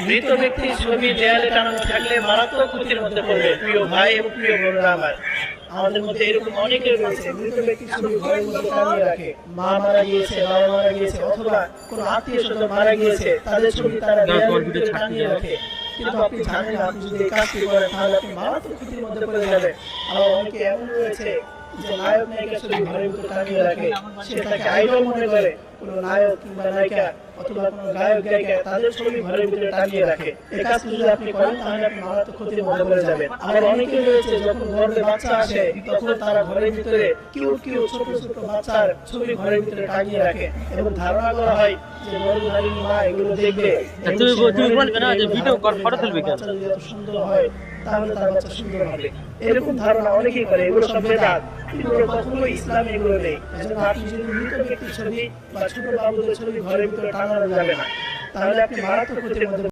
মৃত ব্যক্তির ছবি দেয়ালে টানানো থাকলে মারাত্মক ক্ষতির মধ্যে পড়বে। প্রিয় ভাই এবং প্রিয় বোনেরা আমার, আমাদের মধ্যে এরকম অনেকে রয়েছে মৃত ব্যক্তির ছবি ঘরের মধ্যে টানিয়ে রাখে। মা মারা গিয়েছে, বাবা মারা গিয়েছে, অথবা কোনো আত্মীয় স্বজন মারা গিয়েছে, তাদের ছবি তারা দেয়ালের ভিতরে টানিয়ে রাখে। কিন্তু আপনি জানেন না, আপনি যদি এই কাজটি করেন তাহলে আপনি মারাত্মক ক্ষতির মধ্যে পড়ে যাবেন। আবার অনেকে এমন রয়েছে যে নায়ক নায়িকা ছবি ঘরের ভিতরে টানিয়ে রাখে, সে তাকে আইডল মনে করে। কোনো নায়ক কিংবা নায়িকা অথবা কোনো গায়ক গায়িকা তাদের ছবি ঘরের ভিতরে টানিয়ে রাখে। এই কাজটি যদি আপনি করেন তাহলে আপনি মারাত্মক ক্ষতির মধ্যে পড়ে যাবেন। আবার অনেকে রয়েছে যখন গর্ভে বাচ্চা আসে তখন তারা ঘরের ভিতরে কিউট কিউট ছোট ছোট বাচ্চার ছবি ঘরের ভিতরে টানিয়ে রাখে এবং ধারণা করা হয় যে গর্ভধারিণী মা এগুলো দেখবে। তুমি বলবে না যে ভিডিও ফটো তুলবে কেন? বাচ্চা যদি এত সুন্দর হয় তাহলে তার বাচ্চা সুন্দর হবে, এরকম ধারণা অনেকেই করে। এগুলো সব বেদাত, এগুলো কখনোই ইসলামে এগুলো নেই। এজন্য আপনি যদি মৃত ব্যক্তির ছবি বা ছোট বাবুদের ছবি ঘরের ভিতরে টানানো যাবে না, তাহলে আপনি মারাত্মক ক্ষতির মধ্যে